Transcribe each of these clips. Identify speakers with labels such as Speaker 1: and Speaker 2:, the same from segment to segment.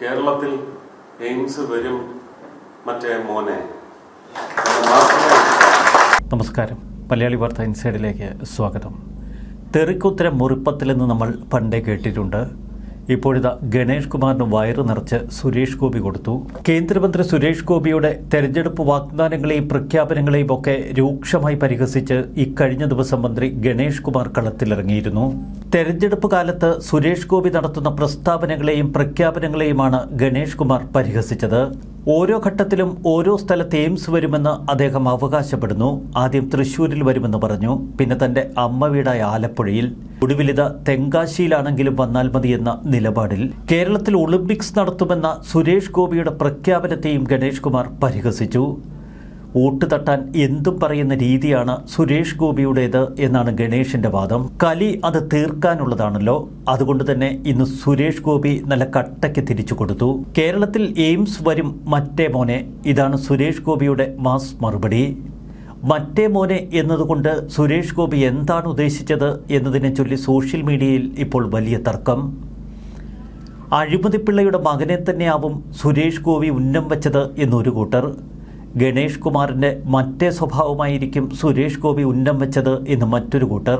Speaker 1: കേരളത്തിൽ എയിംസ് വരും മറ്റേ മോനെ.
Speaker 2: നമസ്കാരം, മലയാളി വാർത്ത ഇൻസൈഡിലേക്ക് സ്വാഗതം. തെറിക്കുത്തരം മുറിപ്പത്തിലെന്ന് നമ്മൾ പണ്ടേ കേട്ടിട്ടുണ്ട്. ഇപ്പോഴിതാ ഗണേഷ് കുമാറിന് വയറ് നിറച്ച് സുരേഷ് ഗോപി കൊടുത്തു. കേന്ദ്രമന്ത്രി സുരേഷ് ഗോപിയുടെ തെരഞ്ഞെടുപ്പ് വാഗ്ദാനങ്ങളെയും പ്രഖ്യാപനങ്ങളെയും ഒക്കെ രൂക്ഷമായി പരിഹസിച്ച് ഇക്കഴിഞ്ഞ ദിവസം മന്ത്രി ഗണേഷ് കുമാർ കളത്തിലിറങ്ങിയിരുന്നു. തെരഞ്ഞെടുപ്പ് കാലത്ത് സുരേഷ് ഗോപി നടത്തുന്ന പ്രസ്താവനകളെയും പ്രഖ്യാപനങ്ങളെയുമാണ് ഗണേഷ് കുമാർ പരിഹസിച്ചത്. ഓരോ ഘട്ടത്തിലും ഓരോ സ്ഥലത്ത് എയിംസ് വരുമെന്ന് അദ്ദേഹം അവകാശപ്പെടുന്നു. ആദ്യം തൃശ്ശൂരിൽ വരുമെന്ന് പറഞ്ഞു, പിന്നെ തന്റെ അമ്മ വീടായ ആലപ്പുഴയിൽ, ഒടുവിലിത് തെങ്കാശിയിലാണെങ്കിലും വന്നാൽ മതിയെന്ന നിലപാടിൽ. കേരളത്തിൽ ഒളിമ്പിക്സ് നടത്തുമെന്ന സുരേഷ് ഗോപിയുടെ പ്രഖ്യാപനത്തെയും ഗണേഷ് കുമാർ പരിഹസിച്ചു. വോട്ട് തട്ടാൻ എന്തും പറയുന്ന രീതിയാണ് സുരേഷ് ഗോപിയുടേത് എന്നാണ് ഗണേഷിന്റെ വാദം. കലി അത് തീർക്കാനുള്ളതാണല്ലോ, അതുകൊണ്ട് തന്നെ ഇന്ന് സുരേഷ് ഗോപി നല്ല കട്ടയ്ക്ക് തിരിച്ചു കൊടുത്തു. കേരളത്തിൽ എയിംസ് വരും മറ്റേ മോനെ, ഇതാണ് സുരേഷ് ഗോപിയുടെ മാസ് മറുപടി. മറ്റേ മോനെ എന്നതുകൊണ്ട് സുരേഷ് ഗോപി എന്താണ് ഉദ്ദേശിച്ചത് എന്നതിനെ ചൊല്ലി സോഷ്യൽ മീഡിയയിൽ ഇപ്പോൾ വലിയ തർക്കം. അഴിമതിപ്പിള്ളയുടെ മകനെ തന്നെയാവും സുരേഷ് ഗോപി ഉന്നം വെച്ചത് എന്നൊരു കൂട്ടർ. ഗണേഷ് കുമാറിൻ്റെ മറ്റേ സ്വഭാവമായിരിക്കും സുരേഷ് ഗോപി ഉന്നം വെച്ചത് എന്ന് മറ്റൊരു കൂട്ടർ.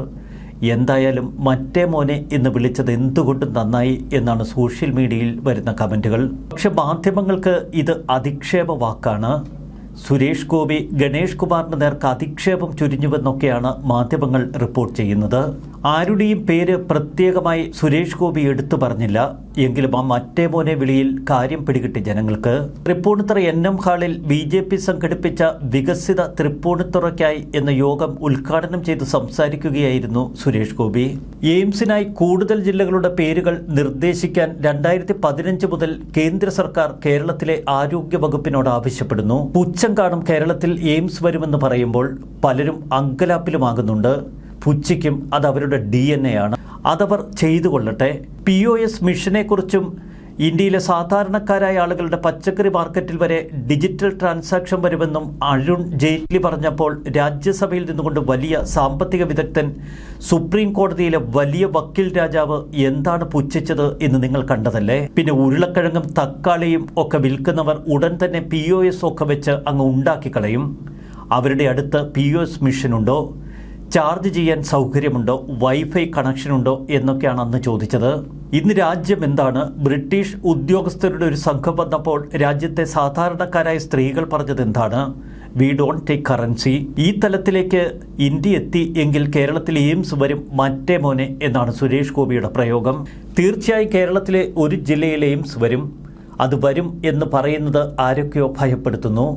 Speaker 2: എന്തായാലും മറ്റേ മോനെ എന്ന് വിളിച്ചത് എന്തുകൊണ്ടും നന്നായി എന്നാണ് സോഷ്യൽ മീഡിയയിൽ വരുന്ന കമൻറ്റുകൾ. പക്ഷെ മാധ്യമങ്ങൾക്ക് ഇത് അധിക്ഷേപ വാക്കാണ്. സുരേഷ് ഗോപി ഗണേഷ് കുമാറിന് നേർക്ക് അധിക്ഷേപം ചൊരിഞ്ഞുവെന്നൊക്കെയാണ് മാധ്യമങ്ങൾ റിപ്പോർട്ട് ചെയ്യുന്നത്. ആരുടെയും പേര് പ്രത്യേകമായി സുരേഷ് ഗോപി എടുത്തു പറഞ്ഞില്ല. എങ്കിലും ആ മറ്റേ മോനെ വിളിയിൽ കാര്യം പിടികിട്ടി ജനങ്ങൾക്ക്. തൃപ്പൂണിത്തുറ NM ഹാളിൽ BJP സംഘടിപ്പിച്ച വികസിത തൃപ്പൂണിത്തുറയ്ക്കായി എന്ന യോഗം ഉദ്ഘാടനം ചെയ്ത് സംസാരിക്കുകയായിരുന്നു സുരേഷ് ഗോപി. എയിംസിനായി കൂടുതൽ ജില്ലകളുടെ പേരുകൾ നിർദ്ദേശിക്കാൻ 2015 മുതൽ കേന്ദ്ര സർക്കാർ കേരളത്തിലെ ആരോഗ്യ വകുപ്പിനോട് ആവശ്യപ്പെടുന്നു. പുച്ഛം കാണും കേരളത്തിൽ എയിംസ് വരുമെന്ന് പറയുമ്പോൾ പലരും അങ്കലാപ്പിലുമാകുന്നുണ്ട്. പുച്ഛിക്കും, അത് അവരുടെ DNA ആണ്, അതവർ ചെയ്തു കൊള്ളട്ടെ. POS മിഷനെക്കുറിച്ചും ഇന്ത്യയിലെ സാധാരണക്കാരായ ആളുകളുടെ പച്ചക്കറി മാർക്കറ്റിൽ വരെ ഡിജിറ്റൽ ട്രാൻസാക്ഷൻ വരുമെന്നും അരുൺ ജെയ്റ്റ്ലി പറഞ്ഞപ്പോൾ രാജ്യസഭയിൽ നിന്നുകൊണ്ട് വലിയ സാമ്പത്തിക വിദഗ്ധൻ, സുപ്രീം കോടതിയിലെ വലിയ വക്കീൽ രാജാവ് എന്താണ് പുച്ഛിച്ചത് എന്ന് നിങ്ങൾ കണ്ടതല്ലേ. പിന്നെ ഉരുളക്കിഴങ്ങും തക്കാളിയും ഒക്കെ വിൽക്കുന്നവർ ഉടൻ തന്നെ POS ഒക്കെ വെച്ച് അങ്ങ് ഉണ്ടാക്കിക്കളയും. അവരുടെ അടുത്ത് POS മിഷനുണ്ടോ, ചാർജ് ചെയ്യാൻ സൗകര്യമുണ്ടോ, വൈഫൈ കണക്ഷനുണ്ടോ എന്നൊക്കെയാണ് അന്ന് ചോദിച്ചത്. ഇന്ന് രാജ്യം എന്താണ്? ബ്രിട്ടീഷ് ഉദ്യോഗസ്ഥരുടെ ഒരു സംഘം വന്നപ്പോൾ രാജ്യത്തെ സാധാരണക്കാരായ സ്ത്രീകൾ പറഞ്ഞത് എന്താണ്? We don't take currency. ഈ തലത്തിലേക്ക് ഇന്ത്യ എത്തി എങ്കിൽ കേരളത്തിൽ എയിംസ് വരും മറ്റേ മോനെ എന്നാണ് സുരേഷ് ഗോപിയുടെ പ്രയോഗം. തീർച്ചയായും കേരളത്തിലെ ഒരു ജില്ലയിൽ എയിംസ് വരും. അത് വരും എന്ന് പറയുന്നത് ആരൊക്കെയോ ഭയപ്പെടുത്തുന്നു.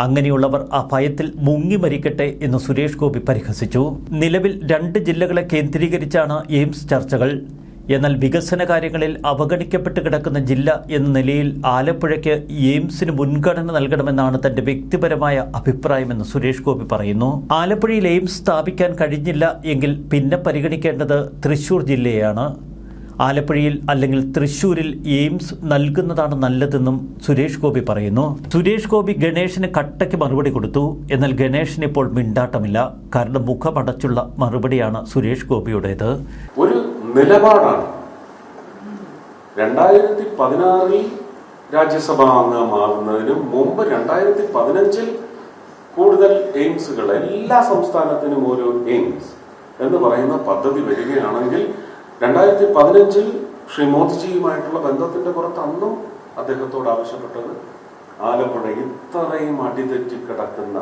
Speaker 2: അങ്ങനെയുള്ളവർ ആ ഭയത്തിൽ മുങ്ങി മരിക്കട്ടെ എന്ന് സുരേഷ് ഗോപി പരിഹസിച്ചു. നിലവിൽ 2 ജില്ലകളെ കേന്ദ്രീകരിച്ചാണ് എയിംസ് ചർച്ചകൾ. എന്നാൽ വികസന കാര്യങ്ങളിൽ അവഗണിക്കപ്പെട്ട് കിടക്കുന്ന ജില്ല എന്ന നിലയിൽ ആലപ്പുഴയ്ക്ക് എയിംസിന് മുൻഗണന നൽകണമെന്നാണ് തന്റെ വ്യക്തിപരമായ അഭിപ്രായമെന്ന് സുരേഷ് ഗോപി പറയുന്നു. ആലപ്പുഴയിൽ എയിംസ് സ്ഥാപിക്കാൻ കഴിഞ്ഞില്ല എങ്കിൽ പിന്നെ പരിഗണിക്കേണ്ടത് തൃശ്ശൂർ ജില്ലയാണ്. ആലപ്പുഴയിൽ അല്ലെങ്കിൽ തൃശ്ശൂരിൽ എയിംസ് നൽകുന്നതാണ് നല്ലതെന്നും സുരേഷ് ഗോപി പറയുന്നു. സുരേഷ് ഗോപി ഗണേഷിന് കട്ടയ്ക്ക് മറുപടി കൊടുത്തു. എന്നാൽ ഗണേഷിന് ഇപ്പോൾ മിണ്ടാട്ടമില്ല. കാരണം മുഖമടച്ചുള്ള മറുപടിയാണ് സുരേഷ് ഗോപിയുടേത്.
Speaker 1: ഒരു നിലപാടാണ്. 2016 രാജ്യസഭാ അംഗമാകുന്നതിന് മുമ്പ് 2015 കൂടുതൽ എയിംസുകൾ, എല്ലാ സംസ്ഥാനത്തിനും ഓരോ എയിംസ് എന്ന് പറയുന്ന പദ്ധതി വരികയാണെങ്കിൽ 2015 ശ്രീ മോദിജിയുമായിട്ടുള്ള ബന്ധത്തിന്റെ പുറത്ത് അന്നും അദ്ദേഹത്തോട് ആവശ്യപ്പെട്ടത് ആലപ്പുഴ ഇത്രയും അടിതെറ്റി കിടക്കുന്ന,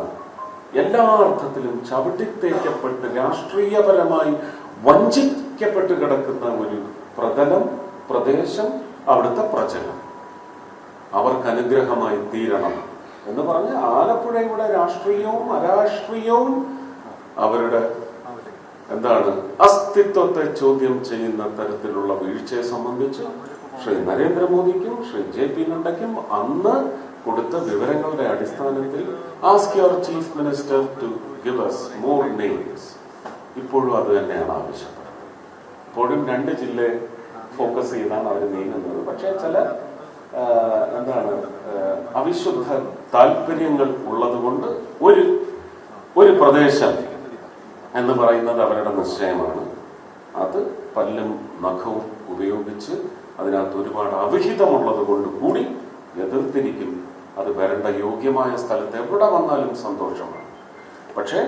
Speaker 1: എല്ലാ അർത്ഥത്തിലും ചവിട്ടിത്തേക്കപ്പെട്ട് രാഷ്ട്രീയപരമായി വഞ്ചിക്കപ്പെട്ട് കിടക്കുന്ന ഒരു പ്രദേശം, അവിടുത്തെ പ്രജകൾ അവർക്ക് അനുഗ്രഹമായി തീരണം എന്ന് പറഞ്ഞ് ആലപ്പുഴയുടെ രാഷ്ട്രീയവും അരാഷ്ട്രീയവും അവരുടെ അസ്തിത്വത്തെ ചോദ്യം ചെയ്യുന്ന തരത്തിലുള്ള വീഴ്ചയെ സംബന്ധിച്ച് ശ്രീ നരേന്ദ്രമോദിക്കും ശ്രീ JP നഡ്ഡയ്ക്കും അന്ന് കൊടുത്ത വിവരങ്ങളുടെ അടിസ്ഥാനത്തിൽ ask your chief minister to give us more names. ഇപ്പോഴും അത് തന്നെയാണ് ആവശ്യപ്പെടുന്നത്. ഇപ്പോഴും 2 ജില്ലയെ ഫോക്കസ് ചെയ്താണ് അവർ നീങ്ങുന്നത്. പക്ഷേ ചില അവിശുദ്ധ താല്പര്യങ്ങൾ ഉള്ളതുകൊണ്ട് ഒരു പ്രദേശം എന്ന് പറയുന്നത് അവരുടെ നിശ്ചയമാണ്. അത് പല്ലും നഖവും ഉപയോഗിച്ച് അതിനകത്ത് ഒരുപാട് അവിഹിതമുള്ളത് കൊണ്ട് കൂടി എതിർത്തിരിക്കും. അത് വരേണ്ട യോഗ്യമായ സ്ഥലത്ത് എവിടെ വന്നാലും സന്തോഷമാണ്. പക്ഷേ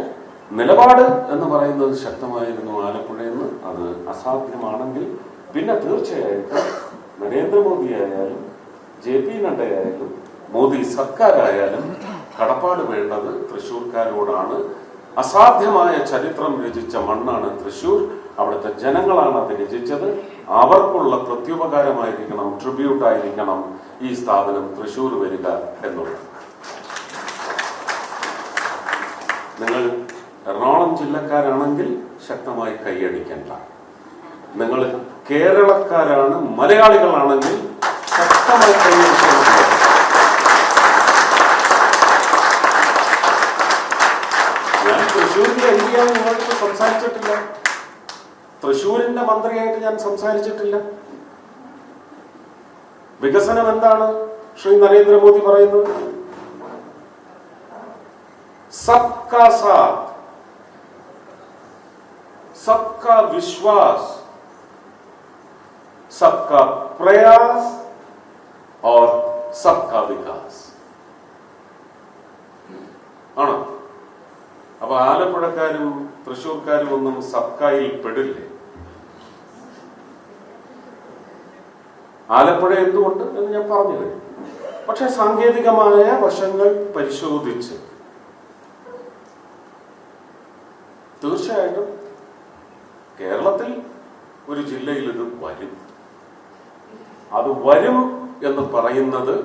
Speaker 1: നിലപാട് എന്ന് പറയുന്നത് ശക്തമായിരുന്നു ആലപ്പുഴയെന്ന്. അത് അസാധ്യമാണെങ്കിൽ പിന്നെ തീർച്ചയായിട്ടും നരേന്ദ്രമോദി ആയാലും JP നഡ്ഡയായാലും മോദി സർക്കാരായാലും കടപ്പാട് വേണ്ടത് തൃശ്ശൂർക്കാരോടാണ്. അസാധ്യമായ ചരിത്രം രചിച്ച മണ്ണാണ് തൃശ്ശൂർ. അവിടുത്തെ ജനങ്ങളാണ് അത് രചിച്ചത്. അവർക്കുള്ള പ്രത്യുപകാരമായിരിക്കണം, ട്രിബ്യൂട്ടായിരിക്കണം ഈ സ്ഥാപനം തൃശ്ശൂർ വരിക എന്നുള്ളത്. നിങ്ങൾ എറണാകുളം ജില്ലക്കാരാണെങ്കിൽ ശക്തമായി കൈയടിക്കേണ്ട. നിങ്ങൾ കേരളക്കാരാണ്, മലയാളികളാണെങ്കിൽ ശക്തമായി കൈയടിക്കേണ്ട. ഞാൻ തൃശ്ശൂരിന്റെ MP ആയി നിങ്ങൾക്ക് സംസാരിച്ചിട്ടില്ല. തൃശ്ശൂരിന്റെ മന്ത്രിയായിട്ട് ഞാൻ സംസാരിച്ചിട്ടില്ല. വികസനം എന്താണ് ശ്രീ നരേന്ദ്രമോദി പറയുന്നത്? സബ്കാ സാത്ത്, सबका विश्वास, सबका प्रयास और सबका विकास ആണോ? അപ്പൊ ആലപ്പുഴക്കാരും തൃശ്ശൂർക്കാരും ഒന്നും സബ്കായിൽ പെടില്ലേ? ആലപ്പുഴ എന്തുകൊണ്ട് എന്ന് ഞാൻ പറഞ്ഞു കഴിഞ്ഞു. പക്ഷെ സാങ്കേതികമായ വശങ്ങൾ പരിശോധിച്ച് തീർച്ചയായിട്ടും കേരളത്തിൽ ഒരു ജില്ലയിൽ ഇത് വരും. അത് വരും എന്ന് പറയുന്നത്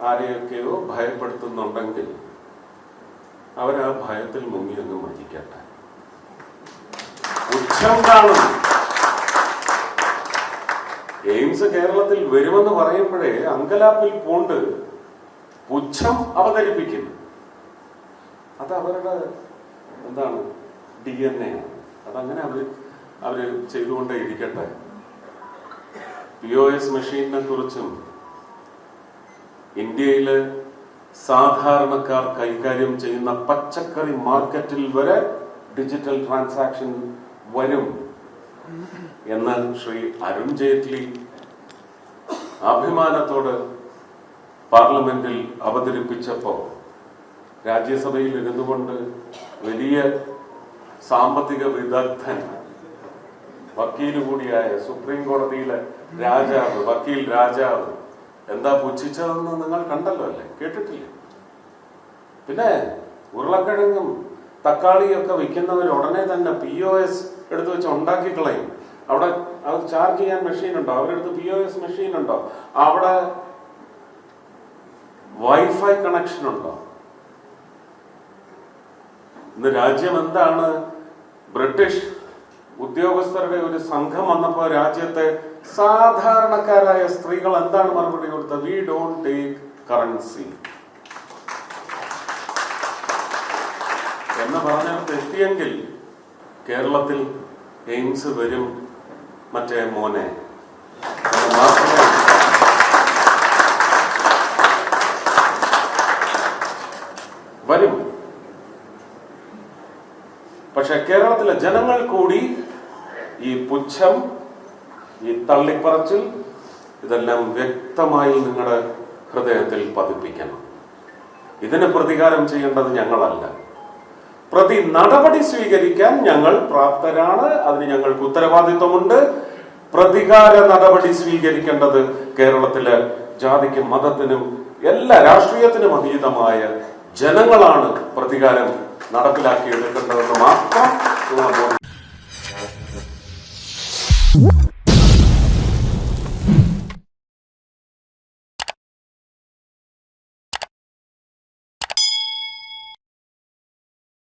Speaker 1: ആരെയൊക്കെയോ ഭയപ്പെടുത്തുന്നുണ്ടെങ്കിൽ അവരാ ഭയത്തിൽ മുങ്ങി അങ്ങ് മരിക്കട്ടെ. പുച്ഛം കാണും. എയിംസ് കേരളത്തിൽ വരുമെന്ന് പറയുമ്പോഴേ അങ്കലാപ്പിൽ പൂണ്ട് പുച്ഛം അവതരിപ്പിക്കുന്നു. അത് അവരുടെ എന്താണ് DNA ആണ്. അതങ്ങനെ അവര് ചെയ്തുകൊണ്ടേ ഇരിക്കട്ടെ. POS മെഷീനെ കുറിച്ചും ഇന്ത്യയില് സാധാരണക്കാർ കൈകാര്യം ചെയ്യുന്ന പച്ചക്കറി മാർക്കറ്റിൽ വരെ ഡിജിറ്റൽ ട്രാൻസാക്ഷൻ വരും എന്ന് ശ്രീ അരുൺ ജെയ്റ്റ്ലി അഭിമാനത്തോട് പാർലമെന്റിൽ അവതരിപ്പിച്ചപ്പോ രാജ്യസഭയിൽ ഇരുന്നുകൊണ്ട് വലിയ സാമ്പത്തിക വിദഗ്ധൻ, വക്കീൽ കൂടിയായ സുപ്രീം കോടതിയിലെ രാജാവ്, വക്കീൽ രാജാവ് എന്താ പുച്ഛിച്ചതെന്ന് നിങ്ങൾ കണ്ടല്ലോ അല്ലേ? കേട്ടിട്ടില്ലേ? പിന്നെ ഉരുളക്കിഴങ്ങും തക്കാളിയൊക്കെ വിൽക്കുന്നവർ ഉടനെ തന്നെ POS എടുത്ത് വെച്ച് ഉണ്ടാക്കി കളയും. അവിടെ അത് ചാർജ് ചെയ്യാൻ മെഷീൻ ഉണ്ടോ? അവരെടുത്ത് POS മെഷീൻ ഉണ്ടോ? അവിടെ വൈഫൈ കണക്ഷൻ ഉണ്ടോ? ഇന്ന് രാജ്യം എന്താണ്? ബ്രിട്ടീഷ് ഉദ്യോഗസ്ഥരുടെ ഒരു സംഘം വന്നപ്പോ രാജ്യത്തെ സാധാരണക്കാരായ സ്ത്രീകൾ എന്താണ് മറുപടി കൊടുത്തത്? വി ഡോണ്ട് ടേക്ക് കറൻസി എന്ന് പറഞ്ഞിടത്ത് എത്തിയെങ്കിൽ കേരളത്തിൽ എയിംസ് വരും മറ്റേ മോനെ വരും. പക്ഷെ കേരളത്തിലെ ജനങ്ങൾ കൂടി ഈ പുച്ഛം, ഈ തള്ളിപ്പറച്ചിൽ ഇതെല്ലാം വ്യക്തമായി നിങ്ങളുടെ ഹൃദയത്തിൽ പതിപ്പിക്കണം. ഇതിന് പ്രതികാരം ചെയ്യേണ്ടത് ഞങ്ങളല്ല. പ്രതി നടപടി സ്വീകരിക്കാൻ ഞങ്ങൾ പ്രാപ്തരാണ്. അതിന് ഞങ്ങൾക്ക് ഉത്തരവാദിത്വമുണ്ട്. പ്രതികാര നടപടി സ്വീകരിക്കേണ്ടത് കേരളത്തിലെ ജാതിക്കും മതത്തിനും എല്ലാ രാഷ്ട്രീയത്തിനും അതീതമായ ജനങ്ങളാണ് പ്രതികാരം നടപ്പിലാക്കിയെടുക്കേണ്ടതെന്ന് മാത്രം